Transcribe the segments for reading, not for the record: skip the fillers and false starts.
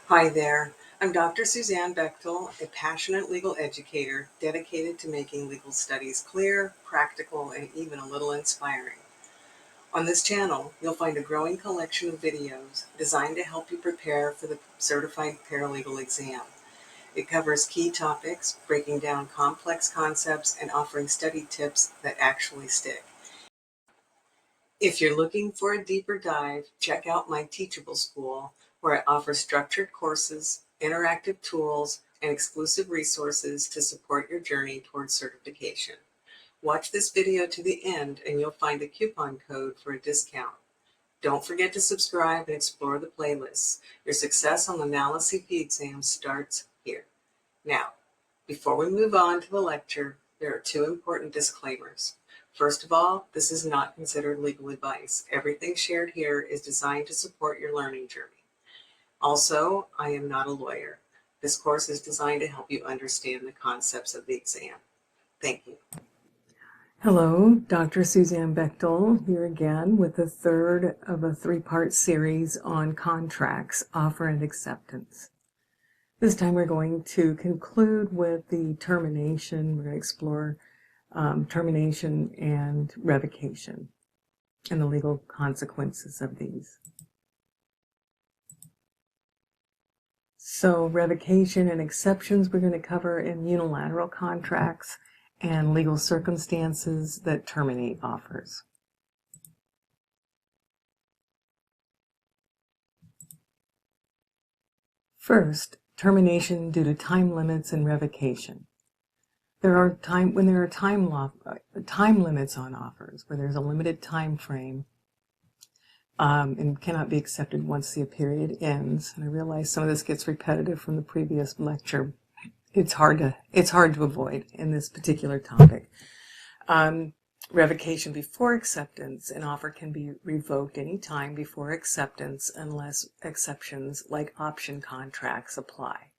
Hi there. I'm Dr. Suzanne Bechtel, a passionate legal educator dedicated to making legal studies clear, practical, and even a little inspiring. On this channel, you'll find a growing collection of videos designed to help you prepare for the Certified Paralegal exam. It covers key topics, breaking down complex concepts, and offering study tips that actually stick. If you're looking for a deeper dive, check out my Teachable School, where I offer structured courses, interactive tools, and exclusive resources to support your journey towards certification. Watch this video to the end and you'll find a coupon code for a discount. Don't forget to subscribe and explore the playlists. Your success on the NALA CP exam starts here. Now, before we move on to the lecture, there are two important disclaimers. First of all, this is not considered legal advice. Everything shared here is designed to support your learning journey. Also, I am not a lawyer. This course is designed to help you understand the concepts of the exam. Thank you. Hello, Dr. Suzanne Bechtel here again with the third of a three-part series on contracts, offer and acceptance. This time we're going to conclude with the termination. We're going to explore termination and revocation and the legal consequences of these. So revocation and exceptions we're going to cover in unilateral contracts and legal circumstances that terminate offers. First, termination due to time limits and revocation. When there are time limits on offers, where there's a limited time frame and cannot be accepted once the period ends. And I realize some of this gets repetitive from the previous lecture. It's hard to avoid in this particular topic. Revocation before acceptance. An offer can be revoked any time before acceptance unless exceptions like option contracts apply.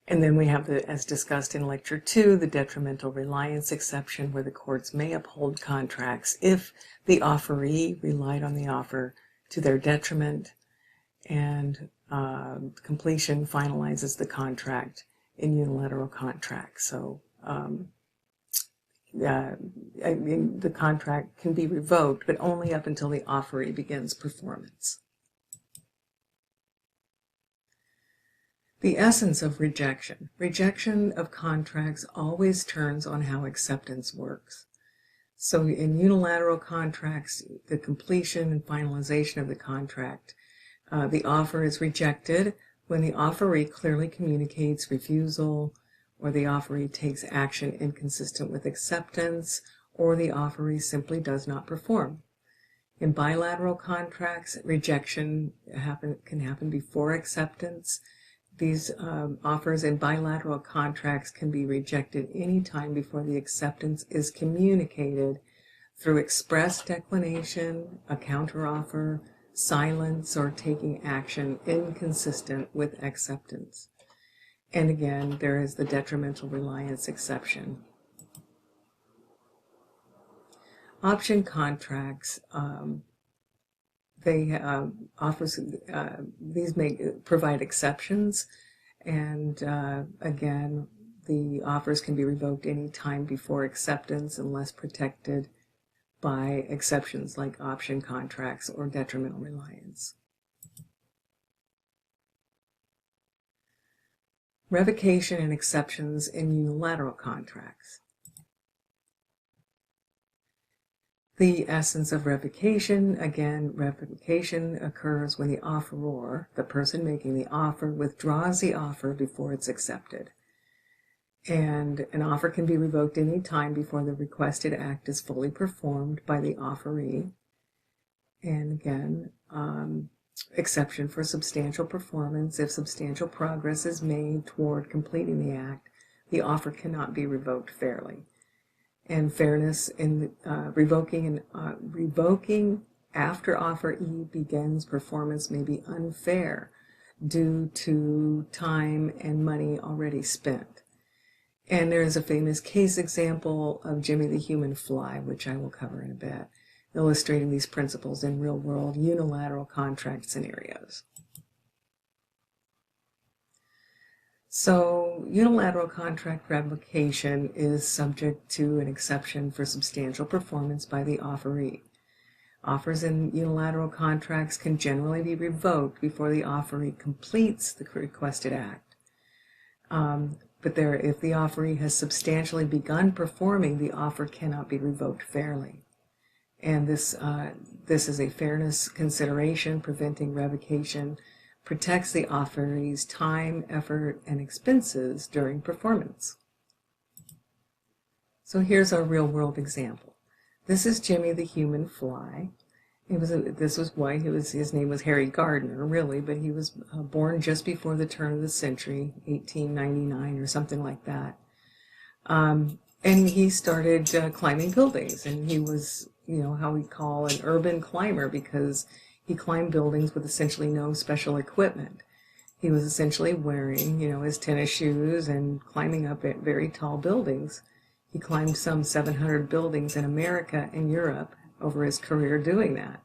And then we have, as discussed in Lecture 2, the detrimental reliance exception, where the courts may uphold contracts if the offeree relied on the offer to their detriment and completion finalizes the contract in unilateral contracts. So the contract can be revoked, but only up until the offeree begins performance. The essence of rejection. Rejection of contracts always turns on how acceptance works. So in unilateral contracts, the completion and finalization of the contract, the offer is rejected when the offeree clearly communicates refusal, or the offeree takes action inconsistent with acceptance, or the offeree simply does not perform. In bilateral contracts, rejection can happen before acceptance. These offers in bilateral contracts can be rejected any time before the acceptance is communicated through express declination, a counteroffer, silence, or taking action inconsistent with acceptance. And again, there is the detrimental reliance exception. Option contracts, these may provide exceptions, and again, the offers can be revoked any time before acceptance unless protected by exceptions like option contracts or detrimental reliance. Revocation and exceptions in unilateral contracts. The essence of revocation, again, revocation occurs when the offeror, the person making the offer, withdraws the offer before it's accepted. And an offer can be revoked any time before the requested act is fully performed by the offeree. And again, exception for substantial performance. If substantial progress is made toward completing the act, the offer cannot be revoked fairly. And fairness in revoking after offeree begins performance may be unfair due to time and money already spent. And there is a famous case example of Jimmy the Human Fly, which I will cover in a bit, illustrating these principles in real-world unilateral contract scenarios. So unilateral contract revocation is subject to an exception for substantial performance by the offeree. Offers in unilateral contracts can generally be revoked before the offeree completes the requested act. But if the offeree has substantially begun performing, the offer cannot be revoked fairly. And this is a fairness consideration. Preventing revocation protects the offeree's time, effort, and expenses during performance. So here's our real-world example. This is Jimmy the human fly. This was white. His name was Harry Gardner, really, but he was born just before the turn of the century, 1899 or something like that. And he started climbing buildings, and he was, how we call an urban climber, because he climbed buildings with essentially no special equipment. He was essentially wearing, his tennis shoes and climbing up at very tall buildings. He climbed some 700 buildings in America and Europe over his career doing that.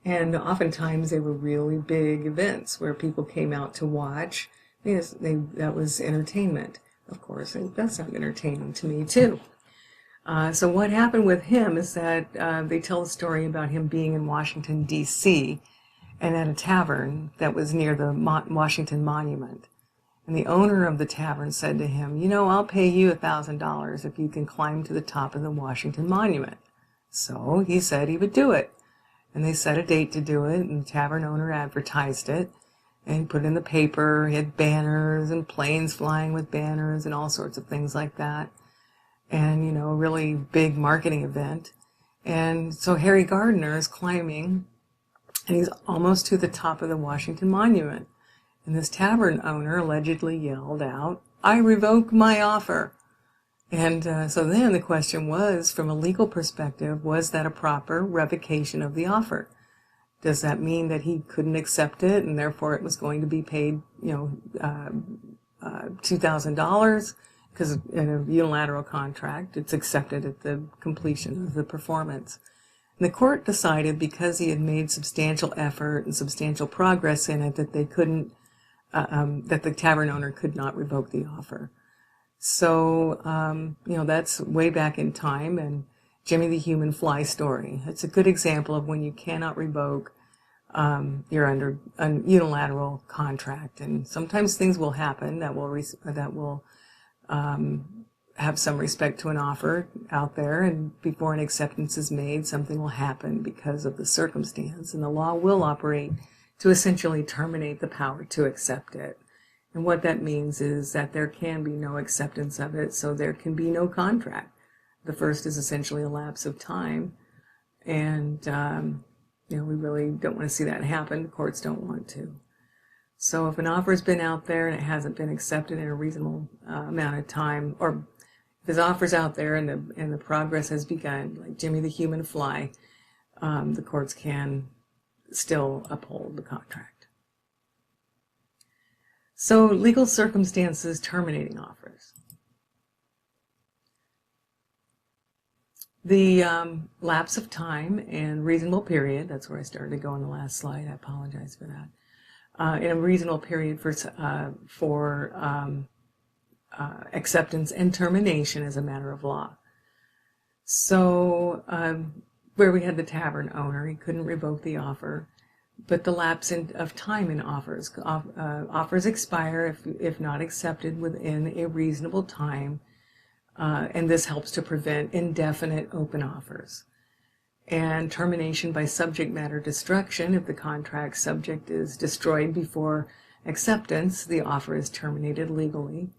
And oftentimes they were really big events where people came out to watch. That was entertainment. Of course, it does sound entertaining to me too. So what happened with him is that they tell a story about him being in Washington, D.C., and at a tavern that was near the Washington Monument. And the owner of the tavern said to him, I'll pay you $1,000 if you can climb to the top of the Washington Monument. So he said he would do it. And they set a date to do it, and the tavern owner advertised it. And he put it in the paper. He had banners and planes flying with banners and all sorts of things like that. And, a really big marketing event. And so Harry Gardner is climbing, and he's almost to the top of the Washington Monument. And this tavern owner allegedly yelled out, "I revoke my offer." And so then the question was, from a legal perspective, was that a proper revocation of the offer? Does that mean that he couldn't accept it and therefore it was going to be paid, $2,000? Because in a unilateral contract, it's accepted at the completion of the performance. And the court decided, because he had made substantial effort and substantial progress in it, that they couldn't, that the tavern owner could not revoke the offer. So, that's way back in time, and Jimmy the human fly story. It's a good example of when you cannot revoke, you're under a unilateral contract, and sometimes things will happen that will have some respect to an offer out there, and before an acceptance is made, something will happen because of the circumstance, and the law will operate to essentially terminate the power to accept it. And what that means is that there can be no acceptance of it, so there can be no contract. The first is essentially a lapse of time, and we really don't want to see that happen. The courts don't want to. So if an offer has been out there and it hasn't been accepted in a reasonable amount of time, or if his offer's out there and the progress has begun, like Jimmy the human fly, the courts can still uphold the contract. So legal circumstances terminating offers. The lapse of time and reasonable period, that's where I started to go on the last slide, I apologize for that. In a reasonable period for acceptance and termination as a matter of law. So where we had the tavern owner, he couldn't revoke the offer, but the lapse of time in offers. Offers expire if not accepted within a reasonable time, and this helps to prevent indefinite open offers. And termination by subject matter destruction, if the contract subject is destroyed before acceptance, the offer is terminated legally.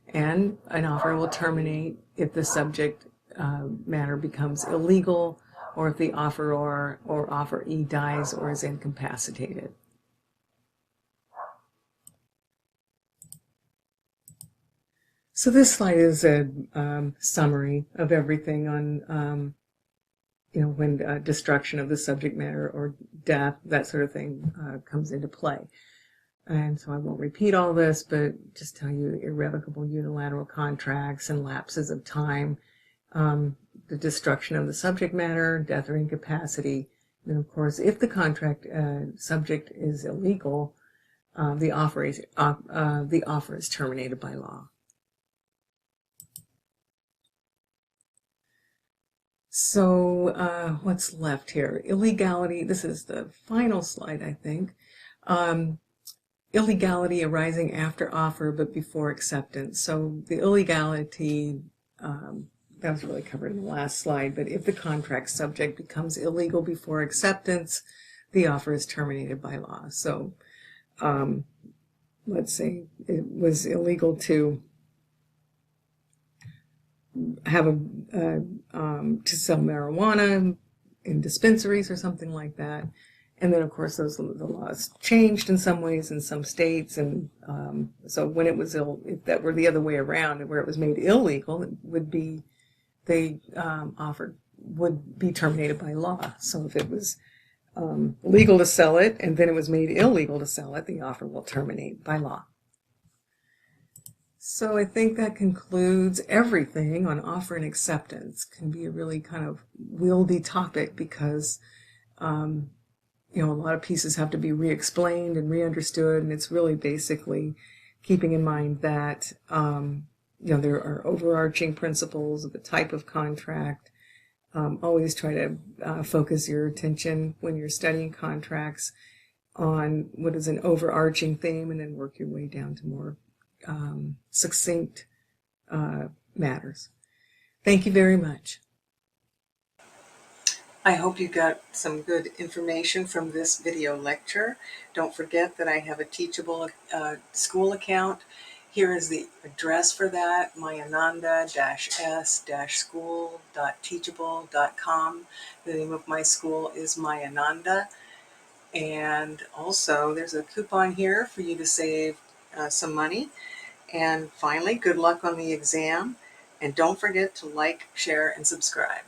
And an offer will terminate if the subject matter becomes illegal, or if the offeror or offeree dies or is incapacitated. So this slide is a summary of everything on when destruction of the subject matter or death, that sort of thing, comes into play. And so I won't repeat all this, but just tell you irrevocable unilateral contracts and lapses of time, the destruction of the subject matter, death or incapacity. And of course, if the contract subject is illegal, the offer is terminated by law. So what's left here? Illegality. This is the final slide, I think. Illegality arising after offer but before acceptance. So the illegality, that was really covered in the last slide, but if the contract subject becomes illegal before acceptance, the offer is terminated by law. So let's say it was illegal to have to sell marijuana in dispensaries or something like that. And then, of course, the laws changed in some ways in some states. And so when it was if that were the other way around, where it was made illegal, it would be, the offer would be terminated by law. So if it was legal to sell it and then it was made illegal to sell it, the offer will terminate by law. So I think that concludes everything on offer and acceptance. Can be a really kind of wieldy topic because a lot of pieces have to be re-explained and re-understood, and it's really basically keeping in mind that there are overarching principles of the type of contract. Always try to focus your attention when you're studying contracts on what is an overarching theme, and then work your way down to more succinct matters. Thank you very much. I hope you got some good information from this video lecture. Don't forget that I have a Teachable school account. Here is the address for that, mayananda-s-school.teachable.com. The name of my school is Mayananda. And also there's a coupon here for you to save some money. And finally, good luck on the exam. And don't forget to like, share, and subscribe.